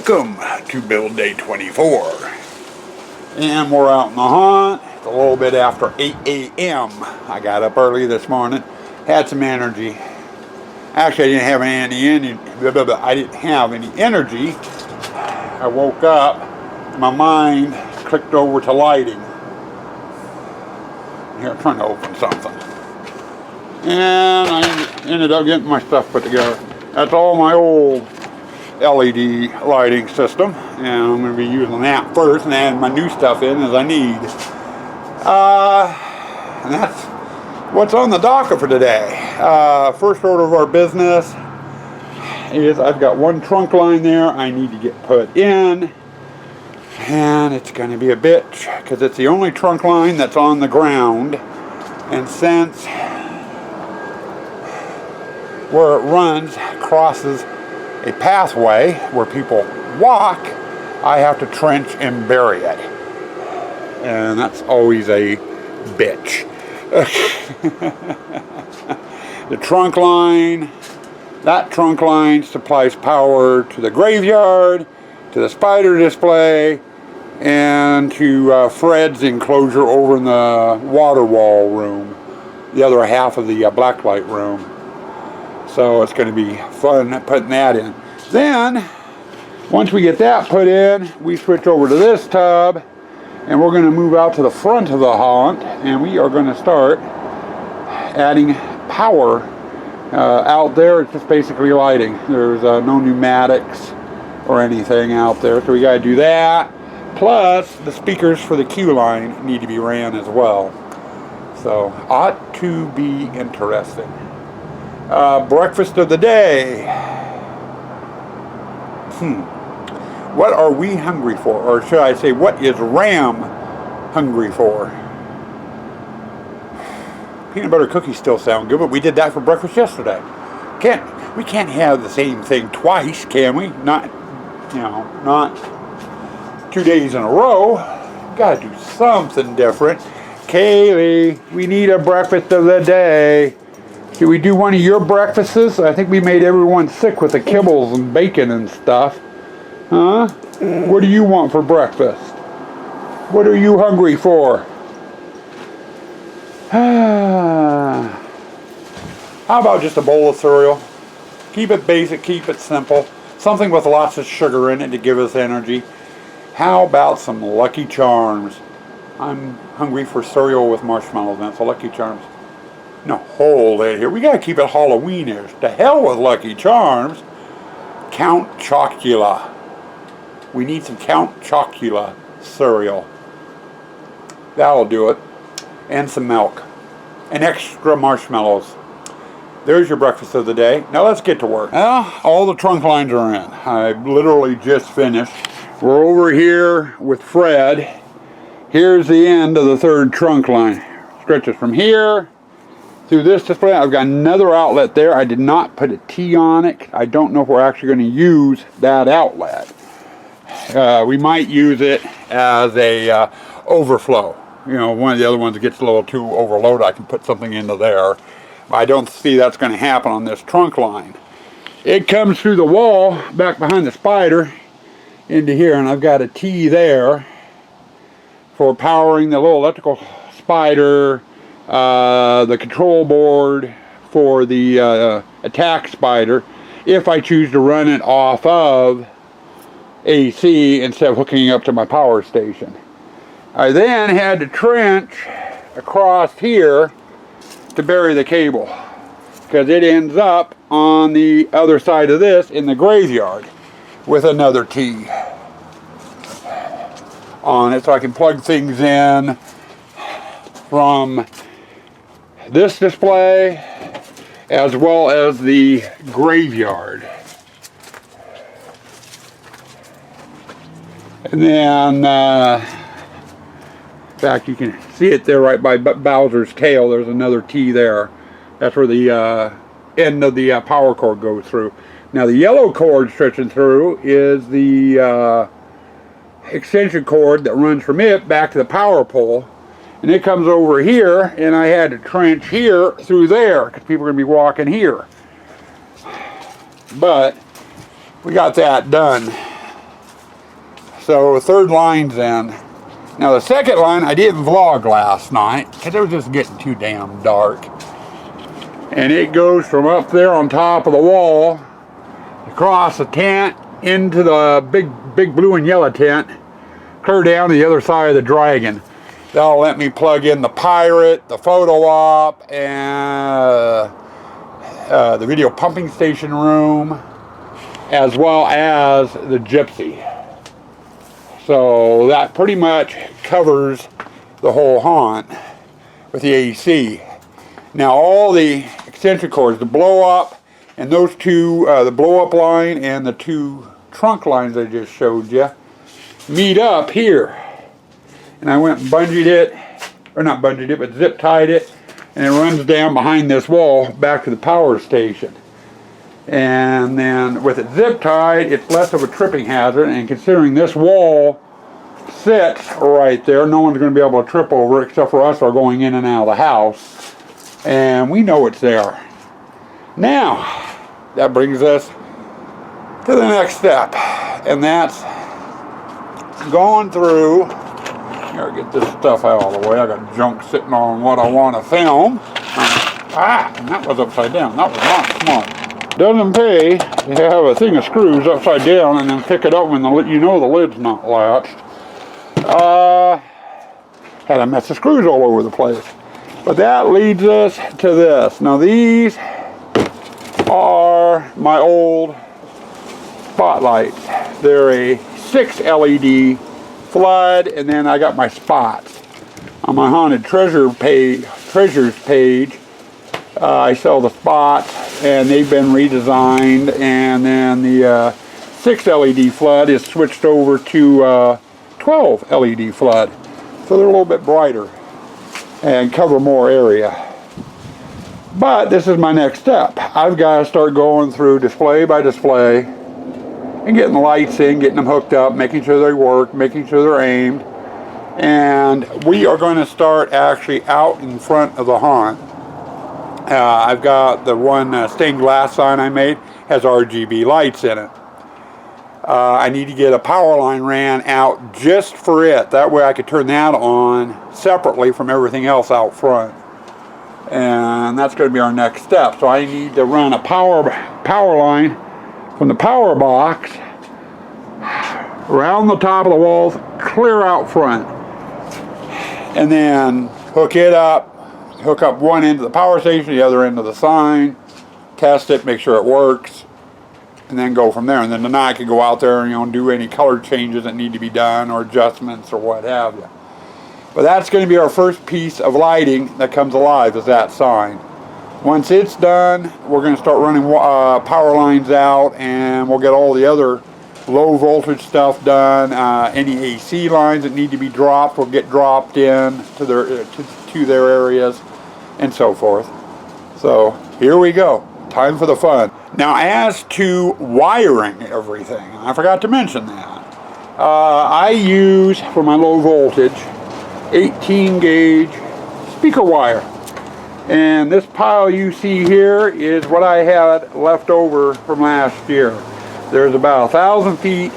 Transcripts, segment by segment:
Welcome to build day 24. And we're out in the hunt. It's a little bit after 8 a.m. I got up early this morning, had some energy. Actually, I didn't have any energy. I woke up, my mind clicked over to lighting. Here, I'm trying to open something. And I ended up getting my stuff put together. That's all my old LED lighting system, and I'm going to be using that first and adding my new stuff in as I need. And that's what's on the docket for today. First order of our business is I've got one trunk line there I need to get put in, and it's going to be a bitch because it's the only trunk line that's on the ground, and since where it runs crosses a pathway where people walk, I have to trench and bury it. And that's always a bitch. The trunk line, that trunk line supplies power to the graveyard, to the spider display, and to Fred's enclosure over in the water wall room, the other half of the blacklight room. So it's going to be fun putting that in. Then, once we get that put in, we switch over to this tub, and we're going to move out to the front of the haunt, and we are going to start adding power out there. It's just basically lighting. There's no pneumatics or anything out there, so we got to do that. Plus, the speakers for the queue line need to be ran as well. So, ought to be interesting. Breakfast of the day. What are we hungry for? Or should I say, what is Ram hungry for? Peanut butter cookies still sound good, but we did that for breakfast yesterday. We can't have the same thing twice, can we? Not 2 days in a row. Gotta do something different. Kaylee, we need a breakfast of the day. Should we do one of your breakfasts? I think we made everyone sick with the kibbles and bacon and stuff. Huh? What do you want for breakfast? What are you hungry for? How about just a bowl of cereal? Keep it basic, keep it simple. Something with lots of sugar in it to give us energy. How about some Lucky Charms? I'm hungry for cereal with marshmallows in it, so Lucky Charms. No, hold it here. We gotta keep it Halloweenish. To hell with Lucky Charms. Count Chocula. We need some Count Chocula cereal. That'll do it. And some milk. And extra marshmallows. There's your breakfast of the day. Now let's get to work. Well, all the trunk lines are in. I literally just finished. We're over here with Fred. Here's the end of the third trunk line. Stretches from here through this display. I've got another outlet there. I did not put a T on it. I don't know if we're actually going to use that outlet. We might use it as a overflow. You know, one of the other ones gets a little too overloaded. I can put something into there. I don't see that's going to happen on this trunk line. It comes through the wall back behind the spider into here, and I've got a T there for powering the little electrical spider, the control board for the attack spider, if I choose to run it off of AC instead of hooking up to my power station. I then had to trench across here to bury the cable, because it ends up on the other side of this in the graveyard with another T on it, so I can plug things in from this display as well as the graveyard. And then in fact, you can see it there right by Bowser's tail. There's another T there. That's where the end of the power cord goes through. Now the yellow cord stretching through is the extension cord that runs from it back to the power pole. And it comes over here, and I had to trench here through there because people are going to be walking here. But we got that done. So the third line's in. Now the second line, I didn't vlog last night because it was just getting too damn dark. And it goes from up there on top of the wall, across the tent, into the big blue and yellow tent, clear down to the other side of the Dragon. That'll let me plug in the Pirate, the photo op, and the video pumping station room, as well as the Gypsy. So that pretty much covers the whole haunt with the AC. Now all the extension cords, the blow up, and those two, the blow up line and the two trunk lines I just showed you, meet up here. And I went and bungeed it, or not bungeed it, but zip tied it, and it runs down behind this wall back to the power station. And then with it zip tied, it's less of a tripping hazard, and considering this wall sits right there, no one's going to be able to trip over it except for us are going in and out of the house. And we know it's there. Now, that brings us to the next step, and that's going through. Here, get this stuff out of the way. I got junk sitting on what I want to film. And that was upside down. That was not smart. Doesn't pay to have a thing of screws upside down and then pick it up when the lid's not latched. Had a mess of screws all over the place. But that leads us to this. Now these are my old spotlights. They're a 6 LED flood, and then I got my spots. On my Haunted Treasures page, I sell the spots, and they've been redesigned, and then the 6 LED flood is switched over to 12 LED flood. So they're a little bit brighter and cover more area. But this is my next step. I've got to start going through display by display and getting the lights in, getting them hooked up, making sure they work, making sure they're aimed. And we are going to start actually out in front of the haunt. I've got the one stained glass sign I made, has RGB lights in it. I need to get a power line ran out just for it. That way I could turn that on separately from everything else out front. And that's going to be our next step. So I need to run a power line from the power box around the top of the walls, clear out front, and then hook it up, hook up one end of the power station, the other end of the sign, test it, make sure it works, and then go from there. And then I can go out there and do any color changes that need to be done or adjustments or what have you. But that's going to be our first piece of lighting that comes alive, is that sign. Once it's done, we're going to start running power lines out, and we'll get all the other low voltage stuff done. Any AC lines that need to be dropped will get dropped in to their areas, and so forth. So here we go. Time for the fun. Now, as to wiring everything, I forgot to mention that. I use, for my low voltage, 18 gauge speaker wire. And this pile you see here is what I had left over from last year. There's about 1,000 feet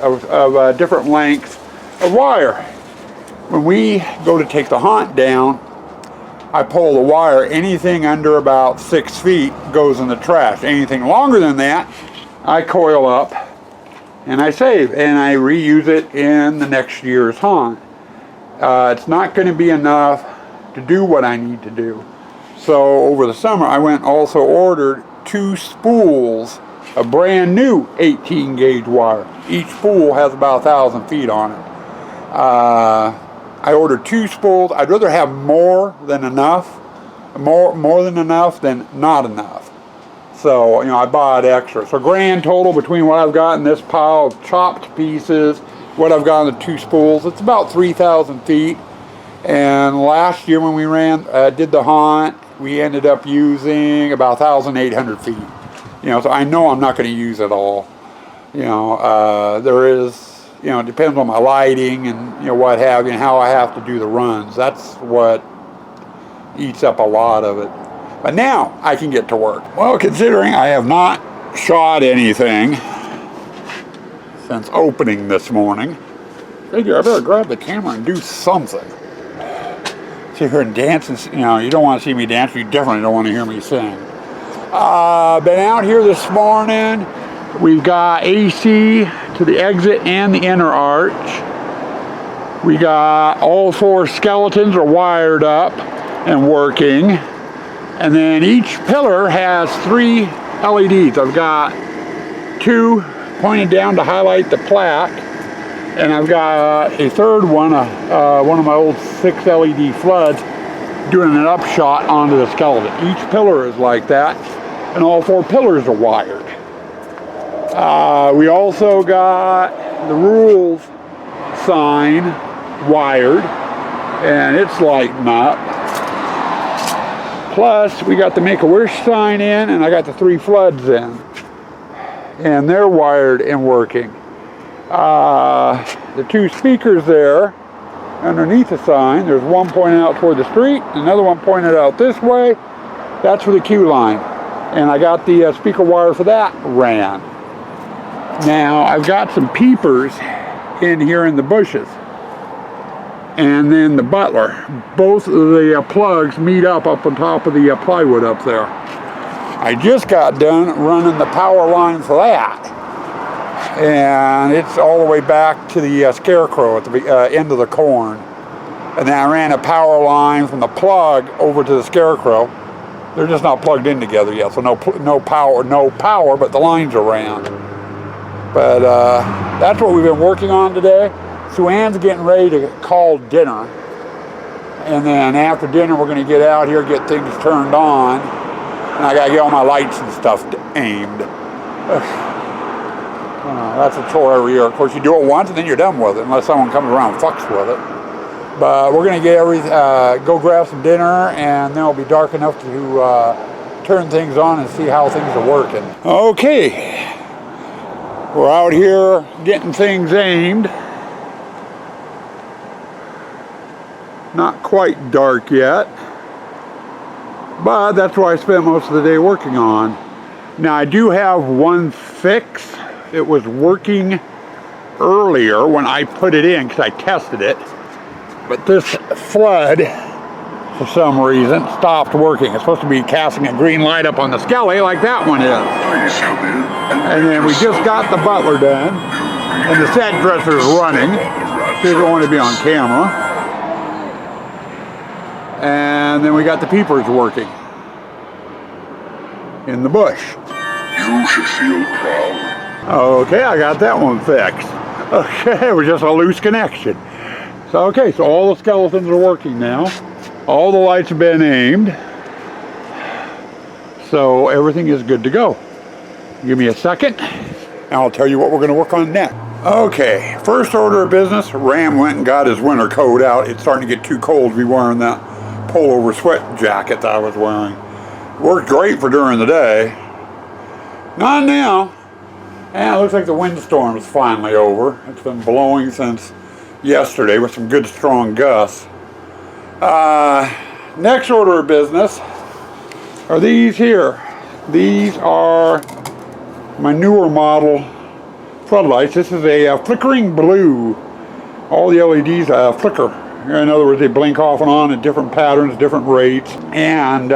of different lengths of wire. When we go to take the haunt down, I pull the wire. Anything under about 6 feet goes in the trash. Anything longer than that, I coil up and I save, and I reuse it in the next year's haunt. It's not going to be enough to do what I need to do. So over the summer, I went and also ordered 2 spools of brand new 18 gauge wire. Each spool has about 1,000 feet on it. I ordered 2 spools. I'd rather have more than enough, more than enough than not enough. So, I bought extra. So grand total between what I've got in this pile of chopped pieces, what I've got in the 2 spools, it's about 3,000 feet. And last year when we did the haunt, we ended up using about 1,800 feet. So I know I'm not going to use it all. There is, it depends on my lighting and, what have you, and how I have to do the runs. That's what eats up a lot of it. But now I can get to work. Well, considering I have not shot anything since opening this morning, figure I better grab the camera and do something. Sit here and dance, and you know, you don't want to see me dance. You definitely don't want to hear me sing. Been out here this morning. We've got AC to the exit and the inner arch. We got all 4 skeletons are wired up and working. And then each pillar has 3 LEDs. I've got 2 pointed down to highlight the plaque. And I've got a third one, one of my old 6 LED floods, doing an upshot onto the skeleton. Each pillar is like that, and all 4 pillars are wired. We also got the rules sign wired, and it's lighting up. Plus, we got the Make-A-Wish sign in, and I got the 3 floods in. And they're wired and working. The 2 speakers there underneath the sign, there's one pointed out toward the street, another one pointed out this way. That's for the queue line. And I got the speaker wire for that ran. Now, I've got some peepers in here in the bushes. And then the butler. Both of the plugs meet up on top of the plywood up there. I just got done running the power line for that. And it's all the way back to the scarecrow at the end of the corn. And then I ran a power line from the plug over to the scarecrow. They're just not plugged in together yet, so no power, but the lines are ran. But that's what we've been working on today. Sue Ann's getting ready to call dinner. And then after dinner, we're going to get out here, get things turned on. And I got to get all my lights and stuff aimed. That's a chore every year. Of course, you do it once and then you're done with it, unless someone comes around and fucks with it. But we're going to go grab some dinner, and then it'll be dark enough to turn things on and see how things are working. Okay. We're out here getting things aimed. Not quite dark yet, but that's what I spent most of the day working on. Now, I do have one fix. It was working earlier when I put it in because I tested it, but this flood, for some reason, stopped working. It's supposed to be casting a green light up on the skelly like that one is. And then we just got the butler done, and the set dresser is running. She doesn't want to be on camera. And then we got the peepers working in the bush. You should feel proud. Okay, I got that one fixed. Okay, it was just a loose connection. So, okay, so all the skeletons are working now. All the lights have been aimed. So everything is good to go. Give me a second, and I'll tell you what we're going to work on next. Okay, first order of business, Ram went and got his winter coat out. It's starting to get too cold to be wearing that pullover sweat jacket that I was wearing. Worked great for during the day. Not now. And it looks like the windstorm is finally over. It's been blowing since yesterday with some good strong gusts. Next order of business are these here. These are my newer model floodlights. This is a flickering blue. All the LEDs flicker. In other words, they blink off and on in different patterns, different rates. And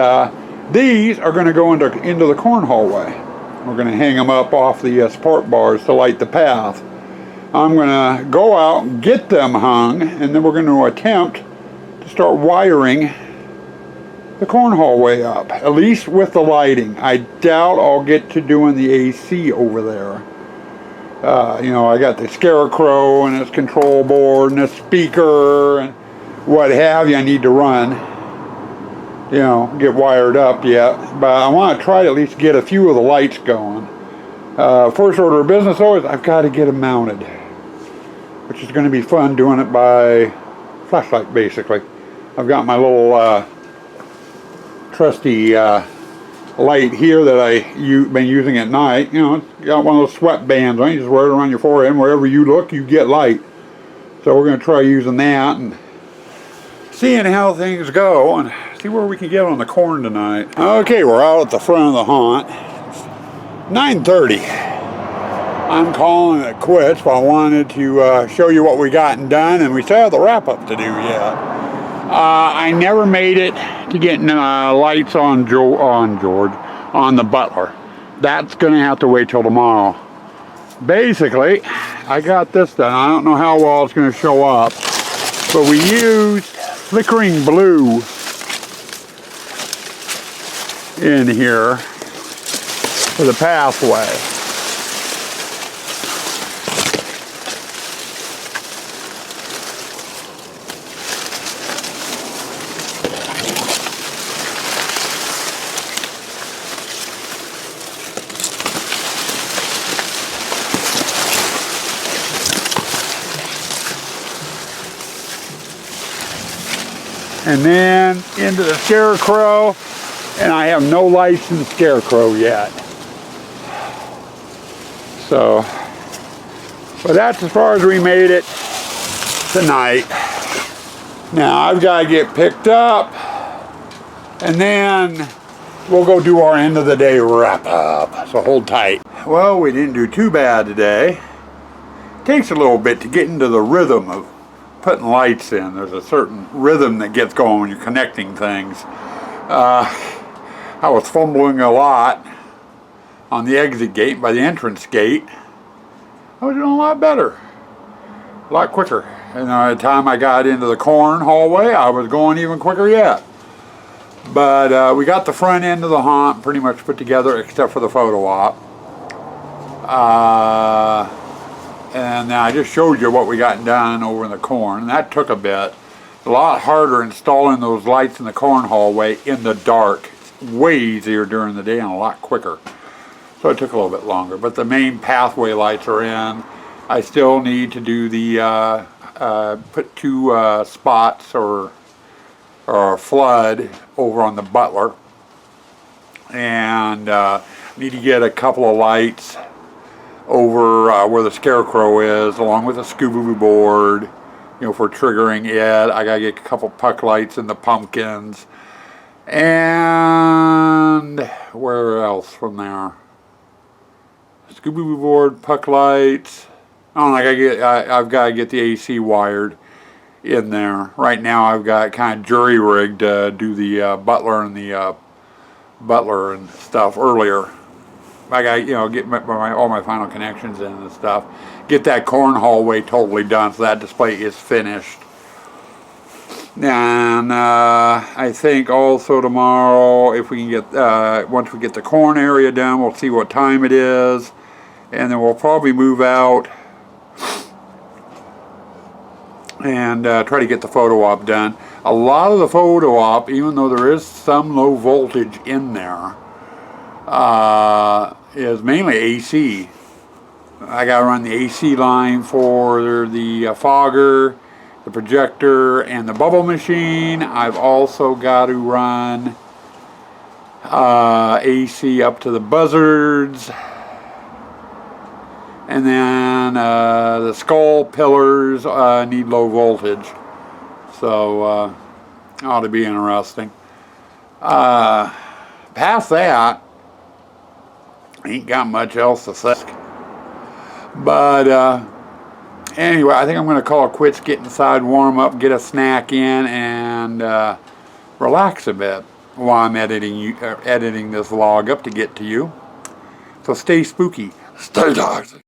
these are going to go into the corn hallway. We're going to hang them up off the support bars to light the path. I'm going to go out and get them hung, and then we're going to attempt to start wiring the corn hallway up, at least with the lighting. I doubt I'll get to doing the AC over there. You know, I got the scarecrow and its control board and a speaker and what have you I need to run. You know, get wired up yet, but I want to try to at least get a few of the lights going. First order of business though is I've got to get them mounted, which is going to be fun doing it by flashlight basically. I've got my little trusty light here that I've been using at night. You know, it's got one of those sweat bands on. You just wear it around your forehead, and wherever you look, you get light. So we're going to try using that and seeing how things go and see where we can get on the corn tonight. Okay, we're out at the front of the haunt. It's 9:30. I'm calling it quits, but I wanted to show you what we gotten done, and we still have the wrap-up to do yet. I never made it to getting lights on on the Butler. That's going to have to wait till tomorrow. Basically, I got this done. I don't know how well it's going to show up, but we used flickering blue in here for the pathway. And then into the Scarecrow, and I have no lights in the Scarecrow yet. So, but that's as far as we made it tonight. Now I've got to get picked up, and then we'll go do our end of the day wrap up. So hold tight. Well, we didn't do too bad today. It takes a little bit to get into the rhythm of putting lights in. There's a certain rhythm that gets going when you're connecting things. I was fumbling a lot on the exit gate by the entrance gate. I was doing a lot better, a lot quicker. And by the time I got into the corn hallway, I was going even quicker yet. But we got the front end of the haunt pretty much put together, except for the photo op. And I just showed you what we got done over in the corn, and that took a bit. A lot harder installing those lights in the corn hallway in the dark. It's way easier during the day and a lot quicker. So it took a little bit longer, but the main pathway lights are in. I still need to do the, put two spots or a flood over on the Butler. And need to get a couple of lights over where the Scarecrow is, along with a Scooby board, you know, for triggering it. I gotta get a couple puck lights in the pumpkins. And where else from there? Scooby board, puck lights. Oh, I've got to get the AC wired in there. Right now I've got kind of jury rigged to do the Butler and stuff earlier. I got, you know, get all my final connections in and stuff. Get that corn hallway totally done, so that display is finished. And I think also tomorrow, if we can get, once we get the corn area done, we'll see what time it is. And then we'll probably move out and try to get the photo op done. A lot of the photo op, even though there is some low voltage in there, is mainly AC. I gotta run the AC line for the fogger, the projector, and the bubble machine. I've also got to run AC up to the buzzards, and then the skull pillars need low voltage, so ought to be interesting. Past that, ain't got much else to say. But anyway, I think I'm going to call it quits, get inside, warm up, get a snack in, and relax a bit while I'm editing this vlog up to get to you. So stay spooky, stay toxic.